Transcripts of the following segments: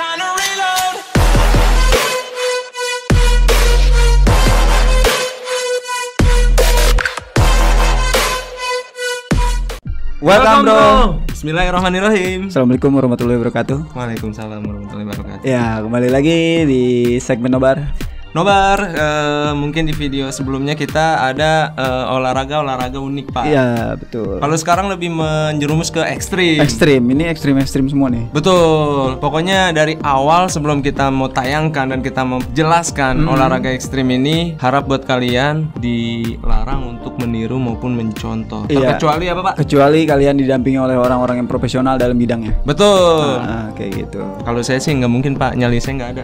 Welcome bro. Bismillahirrahmanirrahim. Assalamualaikum warahmatullahi wabarakatuh. Waalaikumsalam warahmatullahi wabarakatuh. Ya, kembali lagi di segmen Nobar. Mungkin di video sebelumnya kita ada olahraga unik Pak. Iya, betul. Kalau sekarang lebih menjerumus ke ekstrim. Ini ekstrim semua nih. Betul. Pokoknya dari awal sebelum kita mau tayangkan dan kita mau jelaskan olahraga ekstrim ini, harap buat kalian dilarang untuk meniru maupun mencontoh. Terkecuali apa Pak? Kecuali kalian didampingi oleh orang-orang yang profesional dalam bidangnya. Betul. Kayak gitu. Kalau saya sih nggak mungkin Pak, nyali saya nggak ada.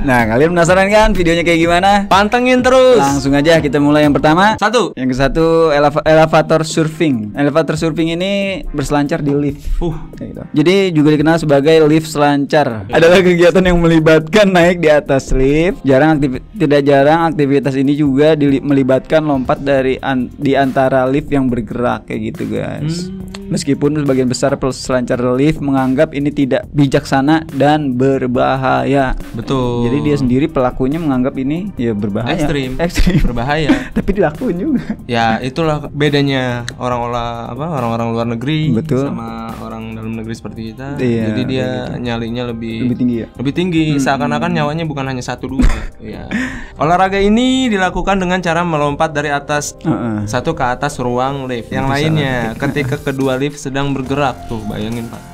Nah, kalian penasaran kan videonya kayak gimana? Pantengin terus. Langsung aja kita mulai yang pertama. Yang satu elevator surfing. Elevator surfing ini berselancar di lift. Kayak gitu. Jadi juga dikenal sebagai lift selancar. Adalah kegiatan yang melibatkan naik di atas lift. Tidak jarang aktivitas ini juga melibatkan lompat di antara lift yang bergerak kayak gitu guys. Meskipun sebagian besar peselancar lift menganggap ini tidak bijaksana dan berbahaya. Betul. Jadi dia sendiri pelakunya menganggap ini ya berbahaya. Ekstrim. Berbahaya. Tapi dilakuin juga. Ya itulah bedanya orang-orang luar negeri. Betul. Sama orang dalam negeri seperti kita. Iya, jadi dia gitu. nyalinya lebih tinggi ya. Lebih tinggi. Seakan-akan nyawanya bukan hanya 1-2. Ya. Olahraga ini dilakukan dengan cara melompat dari atas satu ke atas ruang lift. Yang lainnya ketika kedua lift sedang bergerak tuh, bayangin Pak.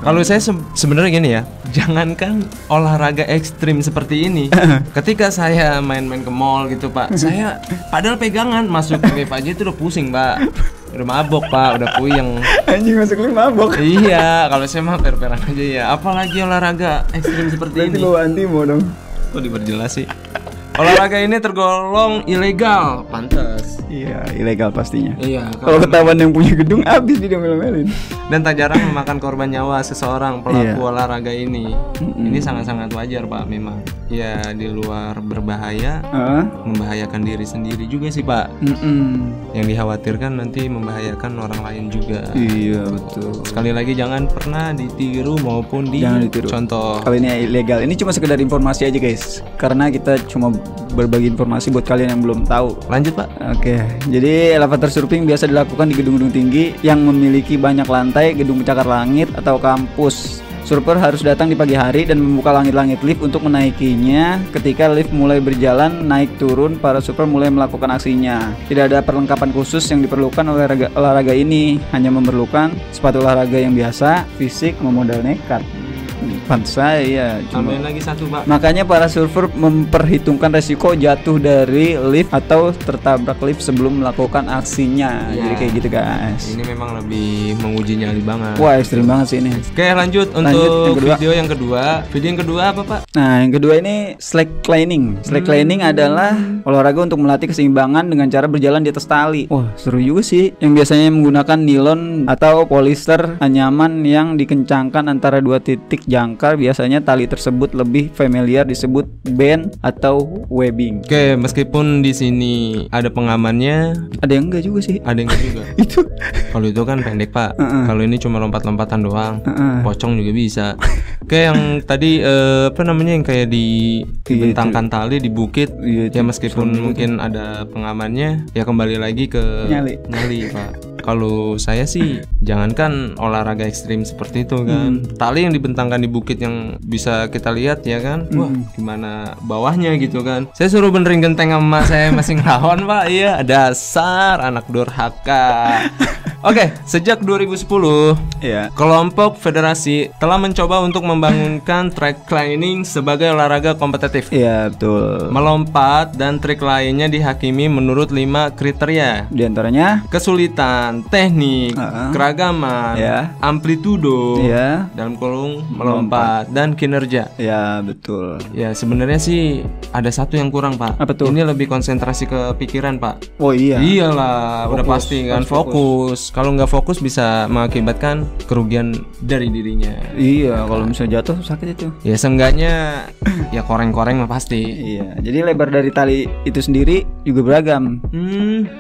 Kalau saya sebenarnya gini ya, jangankan olahraga ekstrim seperti ini. Ketika saya main-main ke mall gitu Pak, saya padahal pegangan masuk lift aja itu udah pusing Pak. Udah mabok Pak, udah puyeng. Anjing masuk lift mabok. Iya, kalau saya mah per-peran aja ya. Apalagi olahraga ekstrim seperti ini. Berarti bawa antimo dong. Oh, diperjelas sih. Olahraga ini tergolong ilegal, pantas. Iya, ilegal pastinya. Iya. Kalau ketahuan yang punya gedung habis dia melo-melin. Dan tak jarang memakan korban nyawa seseorang pelaku olahraga ini. Ini sangat-sangat wajar Pak memang. Ya di luar berbahaya, membahayakan diri sendiri juga sih Pak. Yang dikhawatirkan nanti membahayakan orang lain juga. Iya betul. Sekali lagi jangan pernah ditiru maupun dicontoh. Kalau ini ilegal, ini cuma sekedar informasi aja guys. Karena kita cuma berbagi informasi buat kalian yang belum tahu. Lanjut Pak. Oke, jadi elevator surfing biasa dilakukan di gedung-gedung tinggi yang memiliki banyak lantai, gedung pencakar langit atau kampus. Surfer harus datang di pagi hari dan membuka langit-langit lift untuk menaikinya. Ketika lift mulai berjalan naik turun, para surfer mulai melakukan aksinya. Tidak ada perlengkapan khusus yang diperlukan olahraga ini, hanya memerlukan sepatu olahraga yang biasa, fisik, memodal nekat. Saya tambahin lagi satu Pak. Makanya para surfer memperhitungkan resiko jatuh dari lift atau tertabrak lift sebelum melakukan aksinya. Jadi kayak gitu guys. Ini memang lebih menguji nyali banget. Wah ekstrim banget sih ini. Oke lanjut untuk video yang kedua. Video yang kedua apa Pak? Nah yang kedua ini slacklining. Slacklining adalah olahraga untuk melatih keseimbangan dengan cara berjalan di atas tali. Wah seru juga sih. Yang biasanya menggunakan nilon atau polister anyaman yang dikencangkan antara dua titik jangkar. Biasanya tali tersebut lebih familiar disebut band atau webbing. Oke, meskipun di sini ada pengamannya, ada yang enggak juga sih. Ada yang enggak juga. Itu kalau itu kan pendek Pak. Kalau ini cuma lompat-lompatan doang. Pocong juga bisa. Oke, yang tadi yang kayak dibentangkan tali di bukit. Ya meskipun mungkin ada pengamannya, ya kembali lagi ke nyali Pak. Kalau saya sih jangankan olahraga ekstrim seperti itu kan, tali yang dibentangkan di bukit yang bisa kita lihat ya kan, wah gimana bawahnya gitu kan. Saya suruh benerin genteng sama saya masih ngelawan Pak. Iya dasar anak durhaka. Oke, sejak 2010 kelompok federasi telah mencoba untuk membangunkan track climbing sebagai olahraga kompetitif. Iya betul. Melompat dan trik lainnya dihakimi menurut 5 kriteria. Di antaranya kesulitan, teknik, keragaman, amplitudo, dalam kurung melompat dan kinerja. Ya betul. Ya sebenarnya sih ada satu yang kurang Pak. Apa tuh? Ini lebih konsentrasi ke pikiran Pak. Oh iya. Iyalah, udah pasti kan fokus. Kalau nggak fokus bisa mengakibatkan kerugian dari dirinya. Iya, kalau misalnya jatuh sakit itu. Ya seenggaknya ya koreng-koreng mah pasti. Iya. Jadi lebar dari tali itu sendiri juga beragam.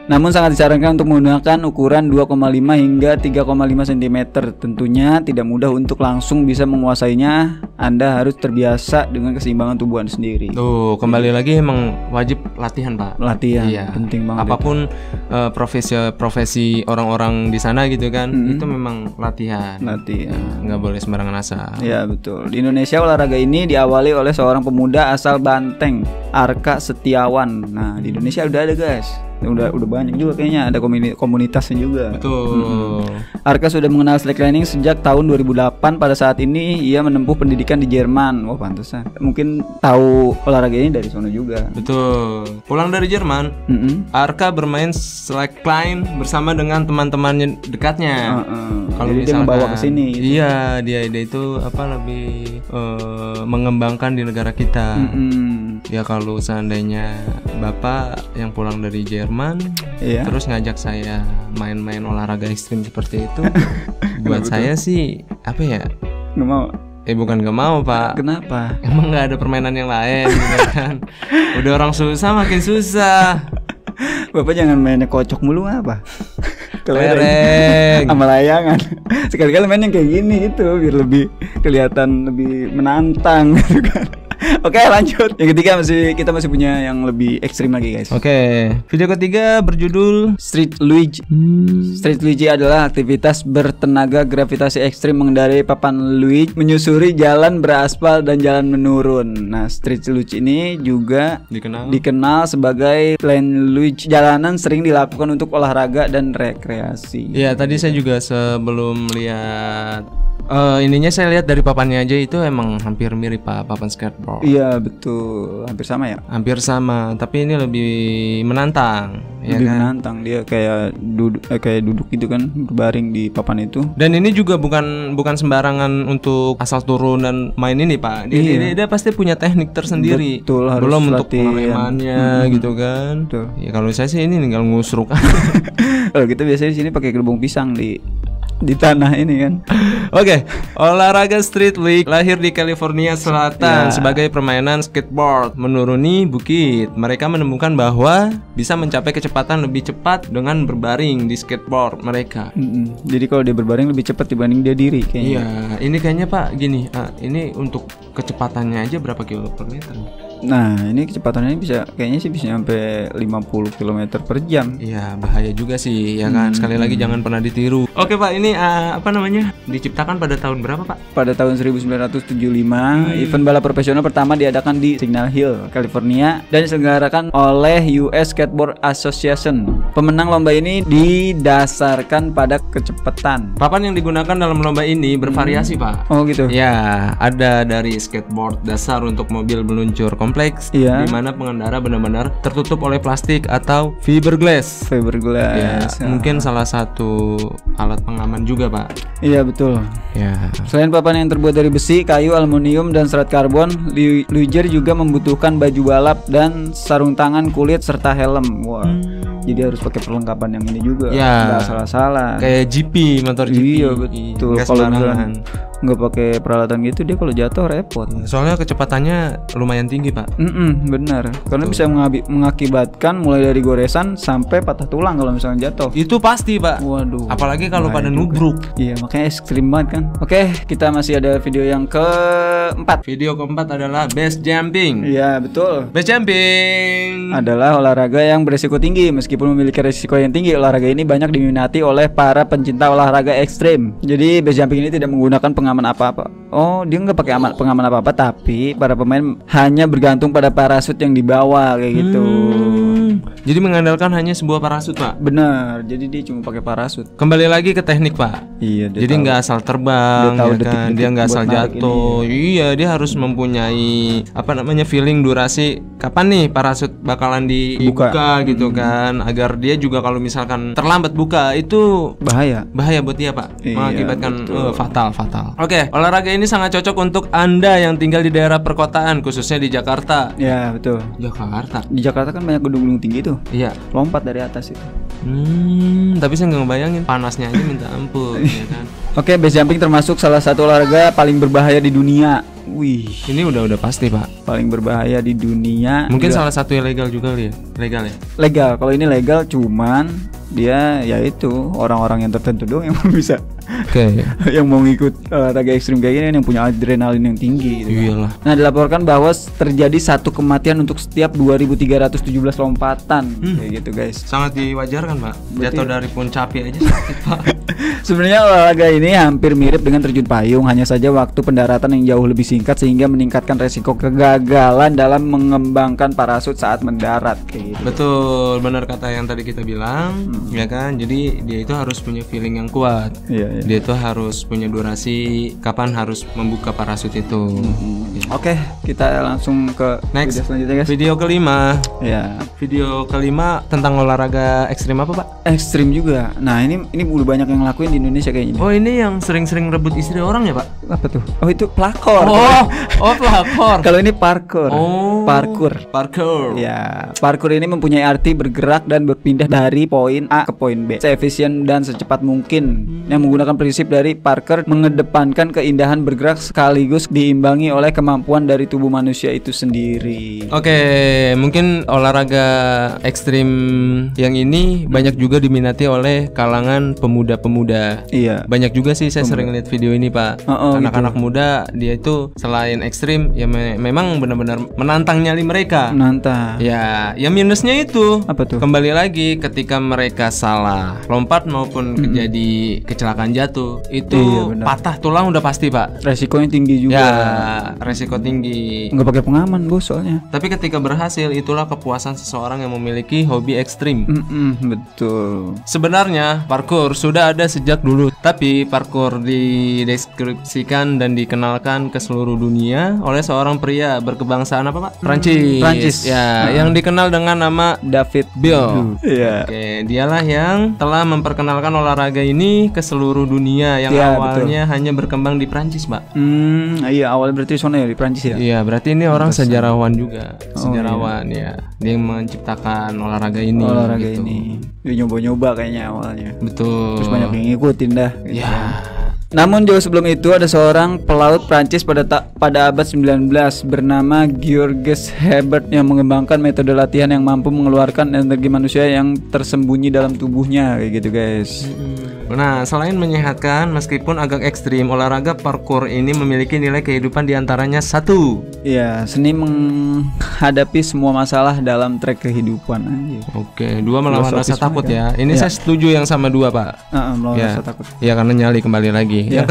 Namun sangat disarankan untuk menggunakan ukuran 2,5 hingga 3,5 cm. Tentunya tidak mudah untuk langsung bisa menguasainya. Anda harus terbiasa dengan keseimbangan tubuh Anda sendiri. Tuh, kembali lagi emang wajib latihan, Pak. Latihan, iya. Penting banget. Apapun profesi orang-orang di sana gitu kan, itu memang latihan. Nggak boleh sembarangan asal. Ya betul. Di Indonesia olahraga ini diawali oleh seorang pemuda asal Banteng, Arka Setiawan. Nah, di Indonesia udah ada, guys. Udah banyak juga kayaknya, ada komunitasnya juga. Betul. Arka sudah mengenal slacklining sejak tahun 2008. Pada saat ini ia menempuh pendidikan di Jerman. Wah, pantesan. Mungkin tahu olahraga ini dari sana juga. Betul. Pulang dari Jerman, Arka bermain slackline bersama dengan teman-temannya dekatnya. Kalau dia membawa ke sini gitu. Iya, dia itu lebih mengembangkan di negara kita. Ya kalau seandainya Bapak yang pulang dari Jerman terus ngajak saya main-main olahraga ekstrim seperti itu, buat saya sih apa ya? Nggak mau. Bukan gak mau, Pak. Kenapa? Emang gak ada permainan yang lain gitu kan. Udah orang susah makin susah. Bapak jangan mainnya kocok mulu apa? Kelereng sama layangan. Sekali-kali main yang kayak gini gitu, biar lebih kelihatan lebih menantang gitu kan. Oke, lanjut. Yang ketiga kita masih punya yang lebih ekstrim lagi, guys. Oke. Video ketiga berjudul Street Luge. Street Luge adalah aktivitas bertenaga gravitasi ekstrim mengendarai papan luge, menyusuri jalan beraspal dan jalan menurun. Nah, Street Luge ini juga dikenal sebagai plain luge. Jalanan sering dilakukan untuk olahraga dan rekreasi. Iya, tadi saya juga sebelum lihat ininya saya lihat dari papannya aja itu emang hampir mirip, Pak, papan skateboard. Iya betul, hampir sama ya. Hampir sama, tapi ini lebih menantang. Lebih menantang, dia kayak duduk gitu kan, berbaring di papan itu. Dan ini juga bukan sembarangan untuk asal turun dan main ini, Pak. Dia pasti punya teknik tersendiri. Betul, harus belum untuk pengeremannya gitu kan. Betul. Ya kalau saya sih ini tinggal ngusruk. Kalau kita biasanya di sini pakai gelembung pisang di tanah ini kan. Oke, olahraga street league lahir di California Selatan sebagai permainan skateboard menuruni bukit. Mereka menemukan bahwa bisa mencapai kecepatan lebih cepat dengan berbaring di skateboard mereka. Jadi kalau dia berbaring lebih cepat dibanding dia diri kayaknya. Iya, ini kayaknya, Pak, gini. Ini untuk kecepatannya aja berapa kilo per meter? Nah, ini kecepatannya kayaknya sih bisa sampai 50 km per jam. Iya, bahaya juga sih, ya kan. Sekali lagi jangan pernah ditiru. Oke, Pak, ini diciptakan pada tahun berapa, Pak? Pada tahun 1975. Event balap profesional pertama diadakan di Signal Hill, California, dan diselenggarakan oleh US Skateboard Association. Pemenang lomba ini didasarkan pada kecepatan. Papan yang digunakan dalam lomba ini bervariasi, Pak. Oh gitu. Ya, ada dari skateboard dasar untuk mobil meluncur kompleks, di mana pengendara benar-benar tertutup oleh plastik atau fiberglass. Ya, mungkin salah satu alat pengaman juga, Pak. Iya betul. Ya. Selain papan yang terbuat dari besi, kayu, aluminium, dan serat karbon, luger juga membutuhkan baju balap dan sarung tangan kulit serta helm. Wah. Jadi harus pakai perlengkapan yang ini juga. Ya. Nggak salah-salah. Kayak GP, motor GP. Iya betul. Kalau nggak pakai peralatan gitu, dia kalau jatuh repot. Soalnya kecepatannya lumayan tinggi, Pak. Benar. Karena bisa mengakibatkan mulai dari goresan sampai patah tulang kalau misalnya jatuh. Itu pasti, Pak. Waduh. Apalagi kalau pada nubruk. Iya, makanya ekstrim banget kan. Oke, kita masih ada video yang keempat. Video keempat adalah base jumping. Iya, betul. Base jumping adalah olahraga yang berisiko tinggi. Meskipun memiliki risiko yang tinggi, olahraga ini banyak diminati oleh para pencinta olahraga ekstrim. Jadi base jumping ini tidak menggunakan pengaman apa-apa. Oh, dia nggak pakai pengaman apa-apa, tapi para pemain hanya bergantung pada parasut yang dibawa kayak gitu. Jadi mengandalkan hanya sebuah parasut, Pak. Benar. Jadi dia cuma pakai parasut. Kembali lagi ke teknik, Pak. Iya. Jadi nggak asal terbang, dia nggak asal jatuh. Iya, dia harus mempunyai feeling durasi. Kapan nih parasut bakalan dibuka gitu kan? Agar dia juga kalau misalkan terlambat buka itu bahaya buat dia, Pak. Mengakibatkan fatal. Oke, olahraga ini sangat cocok untuk Anda yang tinggal di daerah perkotaan, khususnya di Jakarta. Ya, betul. Jakarta. Di Jakarta kan banyak gedung-gedung tinggi tuh. Iya. Lompat dari atas itu. Tapi saya nggak ngebayangin, panasnya aja minta ampun, ya kan. Oke, base jumping termasuk salah satu olahraga paling berbahaya di dunia. Wih, ini udah pasti, Pak. Paling berbahaya di dunia. Mungkin salah satu yang legal juga ya. Legal ya? Legal. Kalau ini legal, cuman dia yaitu orang-orang yang tertentu doang yang bisa Oke. Yang mau ngikut olahraga ekstrim kayak gini yang punya adrenalin yang tinggi gitu. Iyalah. Nah, dilaporkan bahwa terjadi 1 kematian untuk setiap 2.317 lompatan kayak gitu guys. Sangat diwajarkan Pak. Jatuh dari puncapi aja sakit Pak. Sebenarnya olahraga ini hampir mirip dengan terjun payung, hanya saja waktu pendaratan yang jauh lebih singkat sehingga meningkatkan resiko kegagalan dalam mengembangkan parasut saat mendarat kayak gitu. Betul, benar kata yang tadi kita bilang, ya kan? Jadi dia itu harus punya feeling yang kuat. Iya. Dia itu harus punya durasi kapan harus membuka parasut itu. Oke, kita langsung ke Next. video selanjutnya guys. Video kelima. Ya. Video kelima tentang olahraga ekstrim apa Pak? Ekstrim juga. Nah, ini udah banyak yang lakuin di Indonesia kayaknya. Oh ini yang sering-sering rebut istri orang ya Pak? Apa tuh? Oh itu pelakor. Oh pelakor. Kalau ini parkour. Oh. Parkour. Ya, parkour ini mempunyai arti bergerak dan berpindah dari poin A ke poin B seefisien dan secepat mungkin. Yang menggunakan prinsip dari parkour mengedepankan keindahan bergerak sekaligus diimbangi oleh kemampuan dari tubuh manusia itu sendiri. Oke, mungkin olahraga ekstrim yang ini banyak juga diminati oleh kalangan pemuda-pemuda. Iya. Banyak juga sih saya sering lihat video ini Pak. Anak-anak muda dia itu selain ekstrim ya memang benar-benar menantang nyali mereka. Menantang. Ya minusnya itu. Apa tuh? Kembali lagi ketika mereka salah lompat maupun jadi kecelakaan jatuh itu patah tulang udah pasti Pak. Resikonya tinggi juga. Ya, resiko tinggi. Nggak pakai pengaman bos soalnya. Tapi ketika berhasil itulah kepuasan seseorang yang memiliki hobi ekstrim. Betul. Sebenarnya parkour sudah ada sejak dulu, tapi parkour dideskripsikan dan dikenalkan ke seluruh dunia oleh seorang pria berkebangsaan apa Pak? Prancis. Ya, yang dikenal dengan nama David Bill. Iya. Oke, dialah yang telah memperkenalkan olahraga ini ke seluruh dunia yang awalnya hanya berkembang di Prancis, Pak. Iya, awalnya berarti sono ya di Prancis ya. Iya, berarti ini orang sejarawan juga. Sejarawan ya. Dia yang menciptakan olahraga ini. Gitu. Dia nyoba-nyoba kayaknya awalnya. Betul. Terus banyak yang ngikutin dah. Gitu. Ya. Namun jauh sebelum itu ada seorang pelaut Prancis pada abad 19 bernama Georges Hebert yang mengembangkan metode latihan yang mampu mengeluarkan energi manusia yang tersembunyi dalam tubuhnya kayak gitu guys. Nah, selain menyehatkan meskipun agak ekstrim, olahraga parkour ini memiliki nilai kehidupan diantaranya 1. Iya, seni menghadapi semua masalah dalam trek kehidupan aja. Oke, 2 melawan rasa takut ya. Ini saya setuju yang sama 2 Pak. Melawan rasa takut. Ya karena nyali kembali lagi. Ya,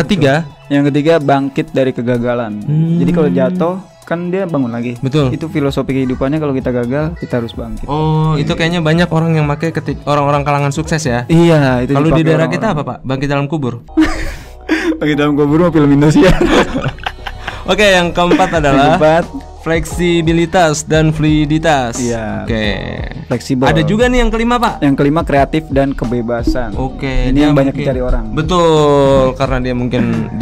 yang ketiga bangkit dari kegagalan. Jadi kalau jatuh kan dia bangun lagi. Betul. Itu filosofi kehidupannya, kalau kita gagal kita harus bangkit. Oh, itu kayaknya banyak orang yang pakai orang-orang kalangan sukses ya. Iya, itu. Kalau di daerah kita apa Pak? Bangkit dalam kubur. Bangkit dalam kubur mah film Indonesia. Oke, yang keempat adalah fleksibilitas dan fluiditas. Iya. Oke. Fleksibel. Ada juga nih yang kelima Pak. Yang kelima kreatif dan kebebasan. Oke. Ini yang banyak dicari orang. Betul, karena dia mungkin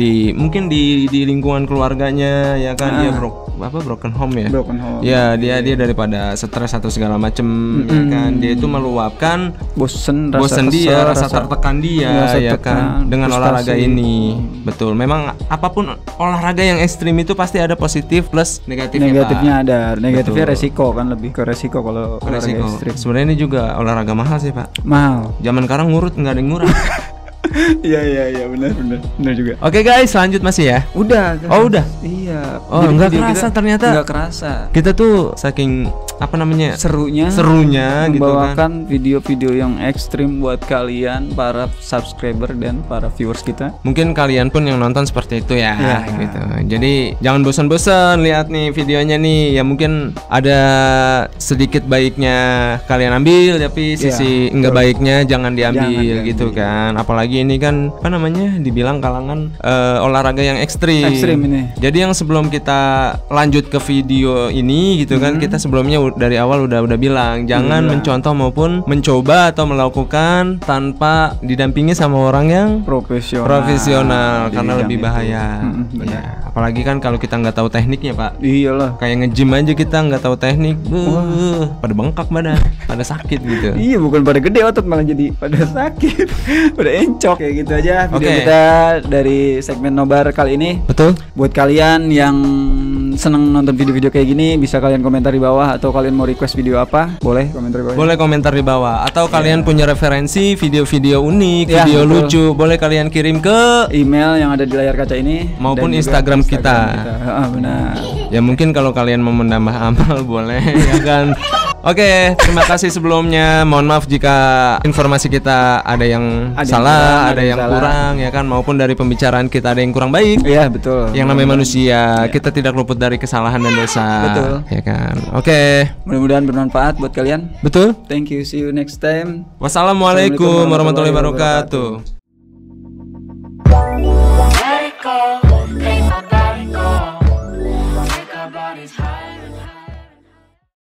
di lingkungan keluarganya ya kan dia broken home ya. Broken home. Ya dia daripada stres atau segala macem ya kan dia itu meluapkan bosen dia, rasa tertekan dia ya kan dengan olahraga ini. Betul. Memang apapun olahraga yang ekstrim itu pasti ada positif plus negatifnya ada. Negatifnya resiko kan, lebih ke resiko kalau olahraga ekstrim. Sebenarnya ini juga olahraga mahal sih Pak. Mahal. Zaman sekarang ngurut nggak ada yang murah. Iya benar juga. Oke guys, lanjut masih ya. Udah. Udah. Iya. Oh, nggak kerasa ternyata. Nggak kerasa. Kita tuh saking serunya membawakan video-video yang ekstrim buat kalian para subscriber dan para viewers kita. Mungkin kalian pun yang nonton seperti itu ya, gitu. Jadi jangan bosan-bosan lihat nih videonya nih. Ya mungkin ada sedikit baiknya kalian ambil, tapi sisi enggak baiknya jangan diambil gitu kan. Apalagi ini kan dibilang kalangan olahraga yang ekstrim ini. Jadi yang sebelum kita lanjut ke video ini gitu kan, kita sebelumnya dari awal udah bilang jangan mencontoh maupun mencoba atau melakukan tanpa didampingi sama orang yang profesional karena lebih bahaya. Ya, apalagi kan kalau kita nggak tahu tekniknya Pak. Iyalah. Kayak nge-gym aja kita nggak tahu teknik, pada bengkak badan, pada sakit gitu. Iya, bukan pada gede otot malah jadi pada sakit, pada encok kayak gitu aja video kita dari segmen nobar kali ini. Betul. Buat kalian yang seneng nonton video-video kayak gini, bisa kalian komentar di bawah. Atau kalian mau request video apa, boleh komentar di bawah. Boleh komentar di bawah. Atau kalian punya referensi video-video unik, video lucu, boleh kalian kirim ke email yang ada di layar kaca ini maupun Instagram kita. Benar. Ya mungkin kalau kalian mau menambah amal boleh ya kan. Oke, terima kasih sebelumnya. Mohon maaf jika informasi kita ada yang salah, ada yang kurang ya kan, maupun dari pembicaraan kita ada yang kurang baik. Iya, betul. Yang namanya manusia, kita tidak luput dari kesalahan dan dosa. Betul. Ya kan. Oke. Mudah-mudahan bermanfaat buat kalian. Betul. Thank you. See you next time. Wassalamualaikum warahmatullahi wabarakatuh.